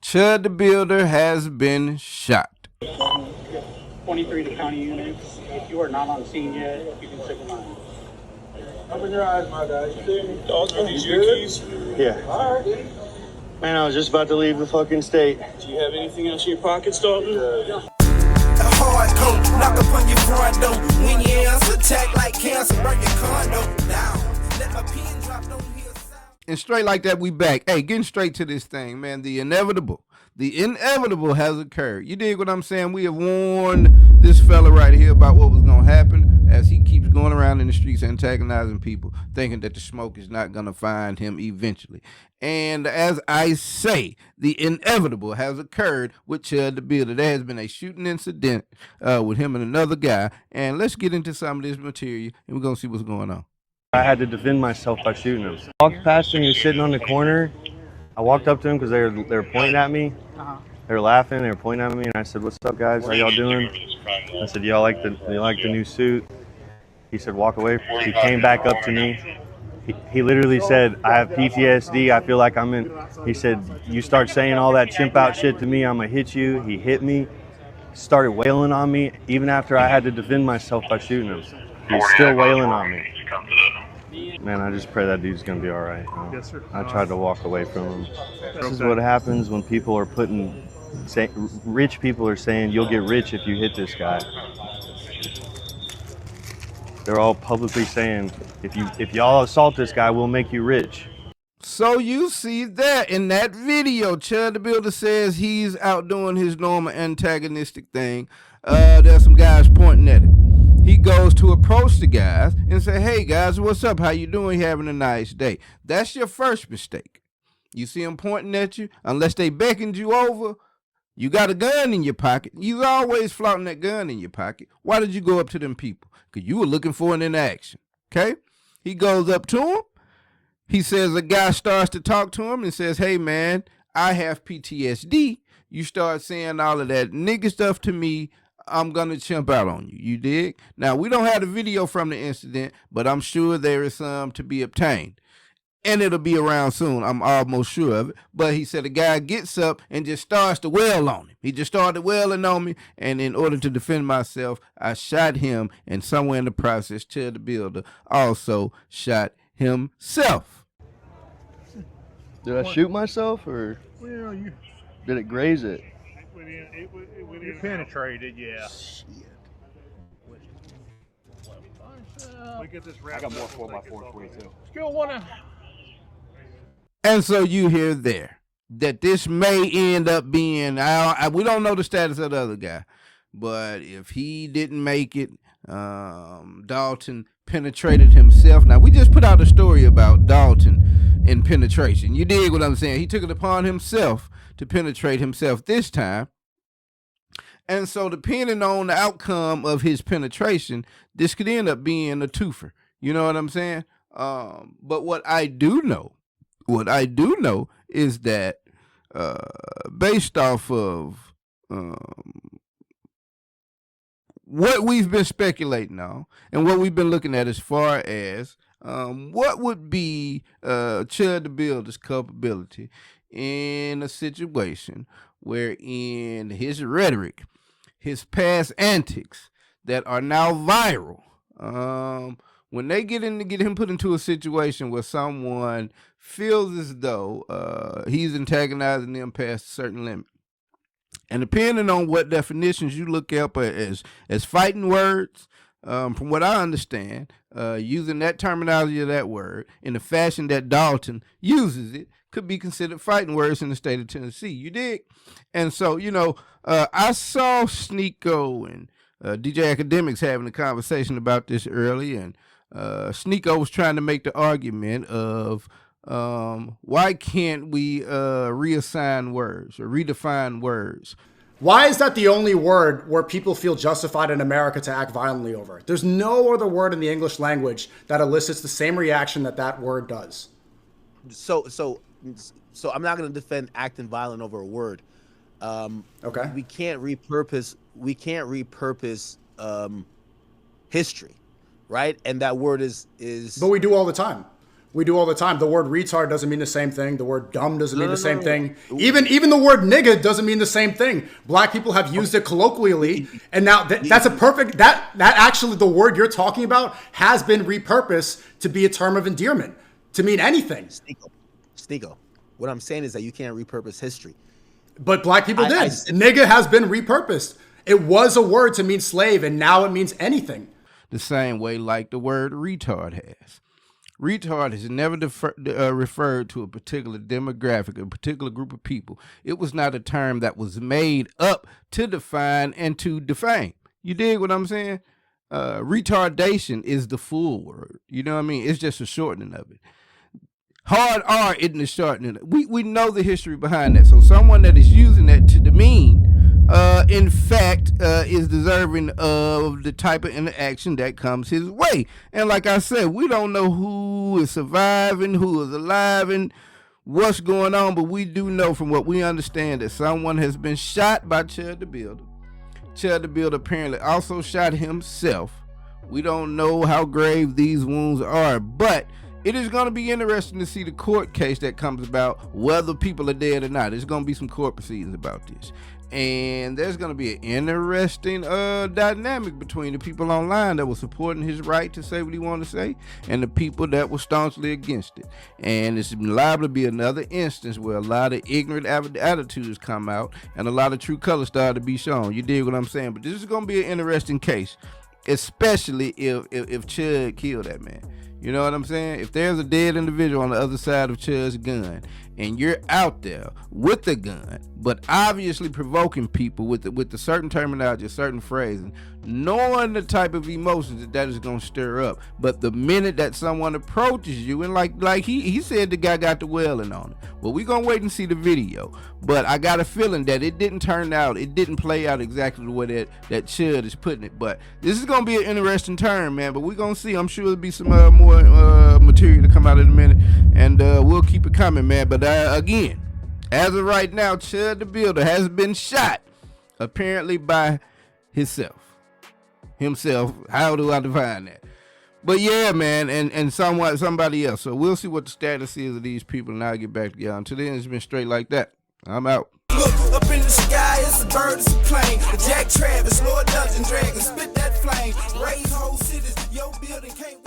Chud the Builder has been shot. 23 to county units. If you are not on scene yet, you can signal 9. Open your eyes, my guy. You see me? Dogs, are these your keys? Yeah. All right. Man, I was just about to leave the fucking state. Do you have anything else in your pockets, Dalton? Yeah. A hard coat, knock up on your front door. When your ass attack like cancer, burn your condo down. Let my pen drop, don't hear sound. And straight like that, we back. Hey, getting straight to this thing, man. The inevitable has occurred. You dig what I'm saying? We have warned this fella right here about what was going to happen as he keeps going around in the streets antagonizing people, thinking that the smoke is not going to find him eventually. And as I say, the inevitable has occurred with Chud the Builder. There has been a shooting incident with him and another guy. And let's get into some of this material, and we're going to see what's going on. I had to defend myself by shooting him. I walked past him, he was sitting on the corner. I walked up to him because they were pointing at me. They were laughing, they were pointing at me, and I said, "What's up, guys? How y'all doing?" I said, "Y'all like the new suit?" He said, "Walk away." He came back up to me. He literally said, "I have PTSD. I feel like I'm in." He said, "You start saying all that chimp out shit to me, I'm gonna hit you." He hit me, started wailing on me, even after I had to defend myself by shooting him. He's still wailing on me. Man, I just pray that dude's gonna be all right. Yes, sir. I tried to walk away from him. This is what happens when people are rich people are saying you'll get rich if you hit this guy. They're all publicly saying if y'all assault this guy, we'll make you rich. So you see that in that video, Chud the Builder says he's out doing his normal antagonistic thing. There's some guys pointing at him. He goes to approach the guys and say, "Hey guys, what's up? How you doing? You having a nice day?" That's your first mistake. You see them pointing at you, unless they beckoned you over, you got a gun in your pocket. You always flaunting that gun in your pocket. Why did you go up to them people? Because you were looking for an interaction. Okay? He goes up to him. He says, a guy starts to talk to him and says, "Hey man, I have PTSD. You start saying all of that nigga stuff to me, I'm going to chimp out on you." You dig? Now, we don't have the video from the incident, but I'm sure there is some to be obtained. And it'll be around soon. I'm almost sure of it. But he said a guy gets up and just starts to wail on him. He just started wailing on me. And in order to defend myself, I shot him. And somewhere in the process, Chud the Builder also shot himself. Did I shoot myself or Well, you did it graze it? it penetrated, yeah. We get this wrapped. I got more 4x4 for you too. Skill one. And so you hear there that this may end up being, we don't know the status of the other guy, but if he didn't make it, Dalton penetrated himself. Now, we just put out a story about Dalton and penetration. You dig what I'm saying? He took it upon himself to penetrate himself this time. And so depending on the outcome of his penetration, this could end up being a twofer. You know what I'm saying? But what I do know is that based off of what we've been speculating on and what we've been looking at as far as what would be Chud the Builder's culpability in a situation wherein his rhetoric, his past antics that are now viral, when they get him put into a situation where someone feels as though he's antagonizing them past a certain limit. And depending on what definitions you look up as fighting words, from what I understand, using that terminology of that word in the fashion that Dalton uses it could be considered fighting words in the state of Tennessee. You dig? And so, I saw Sneeko and DJ Academics having a conversation about this early, and Sneeko was trying to make the argument of why can't we reassign words or redefine words? Why is that the only word where people feel justified in America to act violently over? There's no other word in the English language that elicits the same reaction that word does. So I'm not going to defend acting violent over a word. Okay. We can't repurpose history, right? And that word is. But we do all the time. We do all the time. The word retard doesn't mean the same thing. The word dumb doesn't mean the same thing. Even the word nigga doesn't mean the same thing. Black people have used it colloquially, and now that's a perfect that actually the word you're talking about has been repurposed to be a term of endearment, to mean anything. Sneeko. What I'm saying is that you can't repurpose history. But black people did. Nigga has been repurposed. It was a word to mean slave, and now it means anything. The same way like the word retard has. Retard is never referred to a particular demographic, a particular group of people. It was not a term that was made up to define and to defame. You dig what I'm saying? Retardation is the full word. You know what I mean? It's just a shortening of it. Hard R isn't a shortening. We know the history behind that. So someone that is using that to demean, in fact, is deserving of the type of interaction that comes his way. And like I said, we don't know who is surviving, who is alive, and what's going on, but we do know from what we understand that someone has been shot by Chud the Builder. Chud the Builder apparently also shot himself. We don't know how grave these wounds are, but it is going to be interesting to see the court case that comes about, whether people are dead or not. There's going to be some court proceedings about this. And there's going to be an interesting dynamic between the people online that were supporting his right to say what he wanted to say and the people that were staunchly against it. And it's liable to be another instance where a lot of ignorant attitudes come out and a lot of true colors start to be shown. You dig what I'm saying? But this is going to be an interesting case, especially if Chud killed that man. You know what I'm saying? If there's a dead individual on the other side of Chud's gun and you're out there with the gun, but obviously provoking people with the certain terminology, a certain phrasing, knowing the type of emotions that is going to stir up. But the minute that someone approaches you, and like he said the guy got the wailing on it. Well, we're going to wait and see the video. But I got a feeling that it didn't play out exactly the way that Chud is putting it. But this is going to be an interesting turn, man. But we're going to see. I'm sure there'll be some more material to come out in a minute. And we'll keep it coming, man. But again, as of right now, Chud the Builder has been shot, apparently by himself. How do I define that? But yeah, man, and somebody else. So we'll see what the status is of these people, and I'll get back to y'all. Until then, it's been straight like that. I'm out. Look up in the sky, it's a bird, it's a plane. Jack Travis, Lord Dungeon Dragon, spit that flame. Raise whole cities, your building can't